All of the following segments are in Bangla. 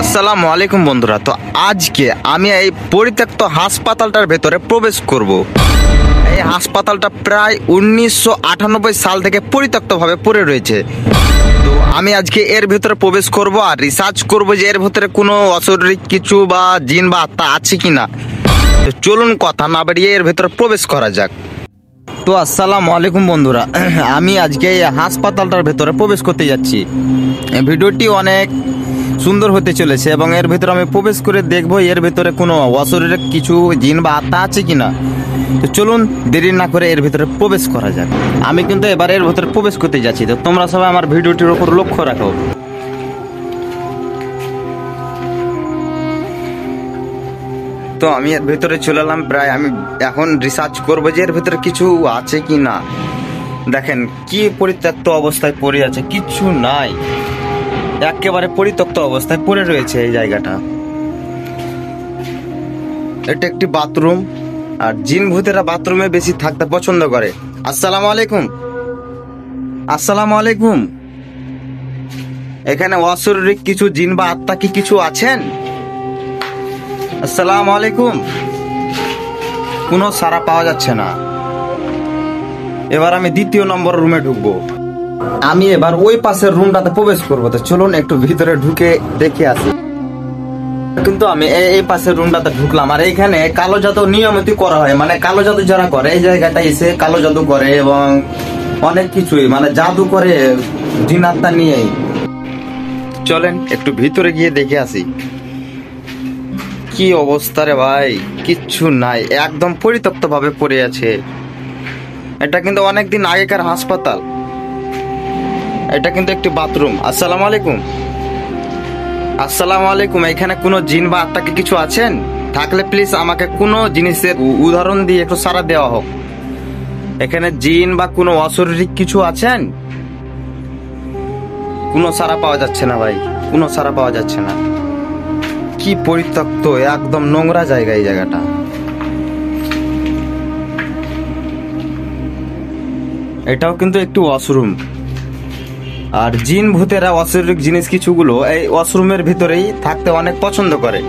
আসসালামু আলাইকুম বন্ধুরা। তো আজকে আমি এই পরিত্যক্ত হাসপাতালটার ভেতরে প্রবেশ করব। এই হাসপাতালটা প্রায় 1998 সাল থেকে পরিত্যক্তভাবে পড়ে রয়েছে। তো আমি আজকে এর ভেতরে প্রবেশ করব আর রিসার্চ করব যে এর ভেতরে কোনো অশরীরিক কিছু বা জিন বা আত্মা আছে কিনা। তো চলুন কথা না বাড়িয়ে এর ভেতরে প্রবেশ করা যাক। তো আসসালামু আলাইকুম বন্ধুরা, আমি আজকে এই হাসপাতালটার ভেতরে প্রবেশ করতে যাচ্ছি। ভিডিওটি অনেক সুন্দর হতে চলেছে এবং এর ভেতরে আমি প্রবেশ করে দেখবো এর ভেতরে কোনো অশরীরিক কিছু জিন বা আত্মা আছে কিনা। তো চলুন দেরি না করে এর ভেতরে প্রবেশ করা যাক। আমি কিন্তু এবার এর ভেতরে প্রবেশ করতে যাচ্ছি, তো তোমরা সবাই আমার ভিডিওটির উপর লক্ষ্য রাখো। তো আমি এর ভেতরে চলে এলাম। প্রায় আমি এখন রিসার্চ করবো যে এর ভেতরে কিছু আছে কি না। দেখেন কি পরিত্যক্ত অবস্থায় পড়ে আছে, কিছু নাই, একেবারে পরিত্যক্ত অবস্থায় পড়ে রয়েছে এই জায়গাটা। এটা একটি বাথরুম, আর জিন ভূতেরা বাথরুমে বেশি থাকতে পছন্দ করে। আসসালামু আলাইকুম। আসসালামু আলাইকুম। এখানে অশরীরিক কিছু জিন বা আত্মা কি কিছু আছেন? আসসালামু আলাইকুম। কোনো সাড়া পাওয়া যাচ্ছে না। এবার আমি দ্বিতীয় নম্বর রুমে ঢুকবো। আমি এবার ওই পাশের রুমটাতে প্রবেশ করবো। তো চলুন একটু ভিতরে ঢুকে দেখে আসি। কিন্তু আমি এই পাশের রুমটাতে ঢুকলাম, আর এইখানে কালো জাদু নিয়মিত করা হয়। মানে কালো জাদু যারা করে এই জায়গাটা এসে কালো জাদু করে এবং অনেক কিছুই মানে জাদু করে জিন আত্মা নিয়েই। চলেন একটু ভিতরে গিয়ে দেখে আসি কি অবস্থা রে ভাই। কিচ্ছু নাই, একদম পরিত্যক্ত ভাবে পড়ে আছে। এটা কিন্তু অনেকদিন আগেকার হাসপাতাল। এটা কিন্তু একটি বাথরুম। আসসালামু আলাইকুম। আসসালামু আলাইকুম। এখানে কোনো জিন বা আত্মা কি কিছু আছেন? থাকলে প্লিজ আমাকে কোনো জিনিসের উদাহরণ দিয়ে একটু সাড়া দেওয়া হোক। এখানে জিন বা কোনো অশরীরিক কিছু আছেন? কোনো সাড়া পাওয়া যাচ্ছে না ভাই, কোনো সাড়া পাওয়া যাচ্ছে না। কি পরিত্যক্ত, একদম নোংরা জায়গা এই জায়গাটা। এটাও কিন্তু একটু ওয়াশরুম। আর জিন ভূতেরা অশরীরিক জিনিস কিছুগুলো এই ওয়াশরুমের ভিতরেই থাকতে অনেক পছন্দ করে।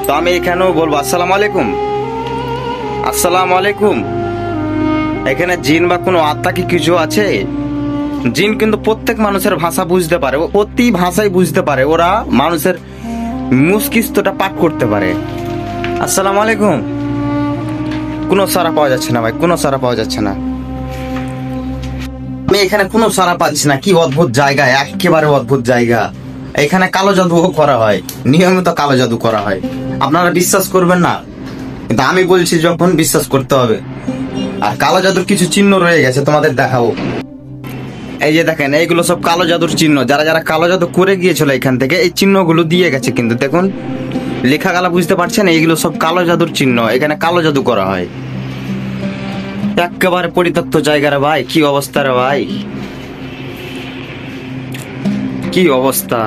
তো আমি এখানেও বলবো আসসালামু আলাইকুম। আসসালামু আলাইকুম। এখানে জিন বা কোনো আত্মা কি কিছু আছে? জিন কিন্তু প্রত্যেক মানুষের ভাষা বুঝতে পারে, প্রতি ভাষাই বুঝতে পারে। ওরা মানুষের মস্তিষ্কটা পাঠ করতে পারে। আসসালামু আলাইকুম। কোনো সাড়া পাওয়া যাচ্ছে না ভাই, কোনো সাড়া পাওয়া যাচ্ছে না। আমি এখানে কোনো সাড়া পাচ্ছি না। কি অদ্ভুত জায়গা, একেবারে অদ্ভুত জায়গা। এখানে কালো জাদুও করা হয়, নিয়মিত কালো জাদু করা হয়। আপনারা বিশ্বাস করবেন না, কিন্তু আমি বলছি যখন বিশ্বাস করতে হবে। আর কালো জাদুর কিছু চিহ্ন রয়ে গেছে, তোমাদের দেখাবো। এই যে দেখেন, এইগুলো সব কালো জাদুর চিহ্ন। যারা যারা কালো জাদু করে গিয়েছিল এখান থেকে এই চিহ্নগুলো দিয়ে গেছে। কিন্তু দেখুন লেখা গালা বুঝতে পারছেন, এইগুলো সব কালো জাদুর চিহ্ন। এখানে কালো জাদু করা হয়। একেবারে পরিত্যক্ত জায়গা রে ভাই। কি অবস্থা রে ভাই, কি অবস্থা।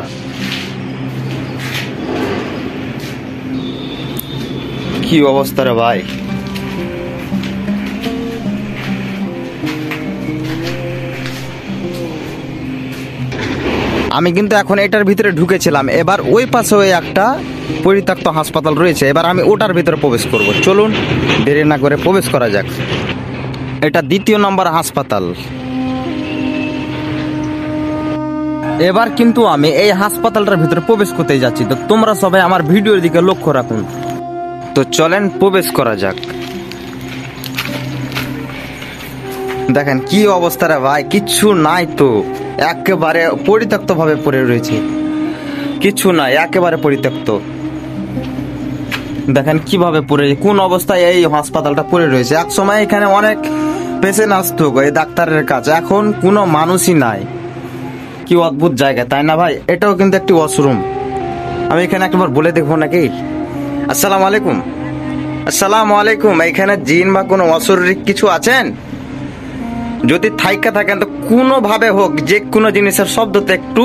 কি অবস্থা রে ভাই। আমি কিন্তু এখন এটার ভিতরে ঢুকেছিলাম। এবার ওই পাশে একটা পরিত্যক্ত হাসপাতাল রয়েছে। এবার আমি ওটার ভিতরে প্রবেশ করব। চলুন দেরি না করে প্রবেশ করা যাক। এটা দ্বিতীয় নম্বর হাসপাতাল। এবার কিন্তু আমি এই হাসপাতালটার ভিতরে প্রবেশ করতে যাচ্ছি। তো তোমরা সবাই আমার ভিডিওর দিকে লক্ষ্য রাখুন। তো চলেন প্রবেশ করা যাক। দেখেন কি অবস্থা রে ভাই, কিচ্ছু নাই তো, একেবারে পরিত্যক্ত ভাবে পড়ে রয়েছে। কিছু নাই, একেবারে পরিত্যক্ত। দেখেন কিভাবে পড়ে, কোন অবস্থায় এই হাসপাতালটা পড়ে রয়েছে। এক সময় এখানে অনেক পেশেন্ট আসতো এই ডাক্তারের কাছে, এখন কোনো মানুষই নাই। কি অদ্ভুত জায়গা, তাই না ভাই? এটাও কিন্তু একটি ওয়াশরুম। আমি এখানে একবার বলে দেখবো নাকি। আসসালামু আলাইকুম। আসসালামু আলাইকুম। এখানে জিন বা কোনো অশরীরিক কিছু আছেন? যদি থাইকা থাকেন তো কোনোভাবে হোক যে কোনো জিনিসের শব্দতে একটু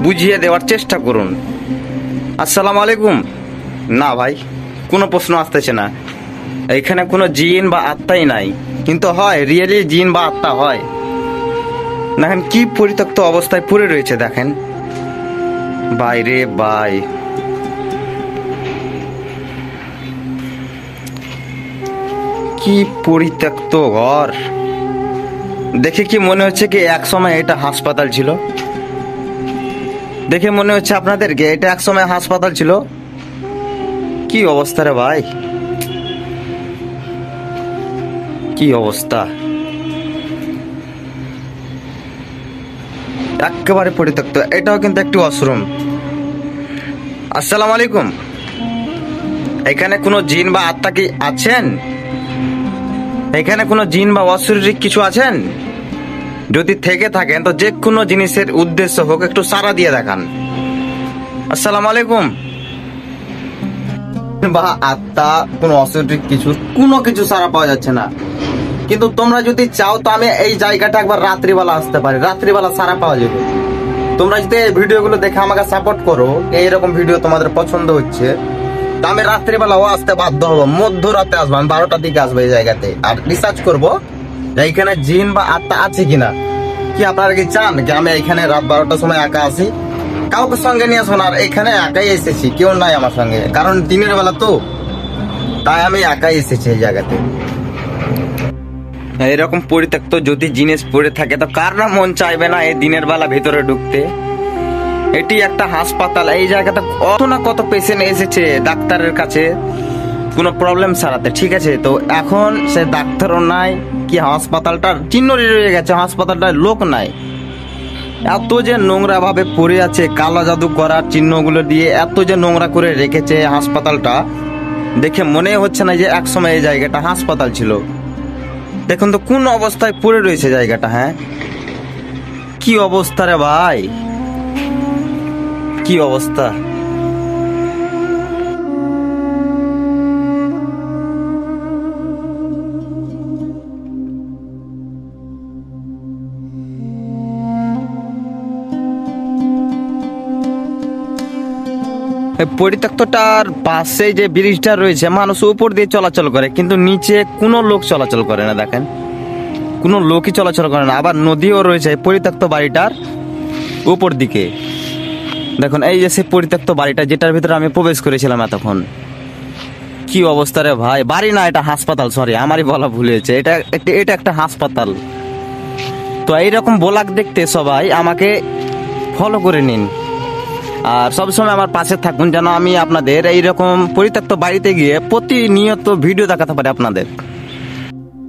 বুঝিয়ে দেওয়ার চেষ্টা করুন। আসসালামু আলাইকুম। না ভাই, কোনো প্রশ্ন আসতেছে না। এখানে কোনো জিন বা আত্মাই নাই। কিন্তু হয়, রিয়েলি জিন বা আত্মা হয়। দেখেন কি পরিত্যক্ত অবস্থায় পড়ে রয়েছে। দেখেন বাইরে বাই, কি পরিত্যক্ত ঘর। দেখে কি মনে হচ্ছে কি এক সময় এটা হাসপাতাল ছিল? দেখে মনে হচ্ছে আপনাদেরকে এটা এক সময় হাসপাতাল ছিল? কি অবস্থা রে ভাই, কি অবস্থা, একেবারে পরিত্যক্ত। এটাও কিন্তু একটি ওয়াশরুম। আসসালামু আলাইকুম, এখানে কোনো জিন বা আত্মা কি আছেন? এখানে কোনো জিন বা অশরীরিক কিছু আছেন? যদি থেকে থাকেন তো যে কোনো জিনিসের উদ্দেশ্য হোক একটু সাড়া দিয়ে দেখান। আসসালামু আলাইকুম। বা আত্মা কোনো অশরীরিক কিছু কোনো কিছু সাড়া পাওয়া যাচ্ছে না, কিন্তু তোমরা যদি চাও তো আমি এই জায়গাটা একবার রাত্রিবেলা আসতে পারি, রাত্রিবেলা সাড়া পাওয়া যাবে। তোমরা যদি এই ভিডিওগুলো দেখে আমাকে সাপোর্ট করো, এইরকম ভিডিও তোমাদের পছন্দ হচ্ছে, তো আমি রাত্রিবেলাও আসতে বাধ্য হবো। মধ্যরাতে আসবো, আমি 12টার দিকে আসবো এই জায়গাতে, আর রিসার্চ করবো যে এইখানে জিন বা আত্মা আছে কিনা। কি আপনারা কি চান কি আমি এইখানে রাত 12টার সময় একা আসি? কাউকে সঙ্গে নিয়ে আসবো না, আর এখানে একাই এসেছি, কেউ নাই আমার সঙ্গে, কারণ দিনের বেলা তো, তাই আমি একাই এসেছি এই জায়গাতে। এরকম পরিত্যক্ত যদি জিনিস পড়ে থাকে তো কার না মন চাইবে না এই দিনের বেলা ভেতরে ঢুকতে? এটি একটা হাসপাতাল, এই জায়গাটা কত না কত পেশেন্ট এসেছে ডাক্তারের কাছে কোনো প্রবলেম সারাতে, ঠিক আছে? তো এখন সে ডাক্তারও নাই, কি হাসপাতালটার চিহ্ন রয়ে গেছে, হাসপাতালটার লোক নাই। এত যে নোংরা ভাবে পড়ে আছে, কালো জাদু করার চিহ্নগুলো দিয়ে এত যে নোংরা করে রেখেছে হাসপাতালটা, দেখে মনে হচ্ছে না যে একসময় এই জায়গাটা হাসপাতাল ছিল। দেখুন তো কোন অবস্থায় পড়ে রয়েছে জায়গাটা। হ্যাঁ, কি অবস্থা রে ভাই, কি অবস্থা। পরিত্যক্তটার পাশে যে ব্রিজটা রয়েছে মানুষ উপর দিয়ে চলাচল করে, কিন্তু নিচে কোনো লোক চলাচল করে না। দেখেন, কোনো লোকই চলাচল করে না। আবার নদীও রয়েছে পরিত্যক্ত বাড়িটার উপর দিকে। দেখুন এই যে সে পরিত্যক্ত বাড়িটা যেটার ভিতরে আমি প্রবেশ করেছিলাম এতক্ষণ, কি অবস্থা রে ভাই। বাড়ি না, এটা হাসপাতাল, সরি আমারই বলা ভুল হয়েছে, এটা একটা হাসপাতাল। তো এইরকম ব্লগ দেখতে সবাই আমাকে ফলো করে নিন, আর সবসময় আমার পাশে থাকুন, যেন আমি আপনাদের এইরকম পরিত্যক্ত বাড়িতে গিয়ে প্রতিনিয়ত ভিডিও দেখাতে পারি আপনাদের।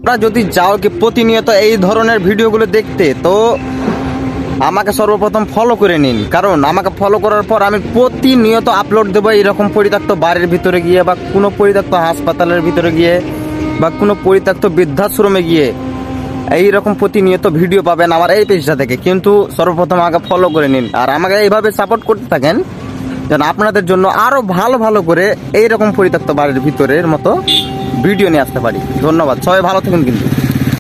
আপনারা যদি চাও কি প্রতিনিয়ত এই ধরনের ভিডিওগুলো দেখতে, তো আমাকে সর্বপ্রথম ফলো করে নিন, কারণ আমাকে ফলো করার পর আমি প্রতিনিয়ত আপলোড দেবো এইরকম পরিত্যক্ত বাড়ির ভিতরে গিয়ে, বা কোনো পরিত্যক্ত হাসপাতালের ভিতরে গিয়ে, বা কোনো পরিত্যক্ত বৃদ্ধাশ্রমে গিয়ে এইরকম প্রতিনিয়ত ভিডিও পাবেন আমার এই পেজটা থেকে। কিন্তু সর্বপ্রথম আমাকে ফলো করে নিন, আর আমাকে এইভাবে সাপোর্ট করতে থাকেন, যেন আপনাদের জন্য আরো ভালো ভালো করে এইরকম পরিত্যক্ত বাড়ির ভিতরের মতো ভিডিও নিয়ে আসতে পারি। ধন্যবাদ, সবাই ভালো থাকুন কিন্তু।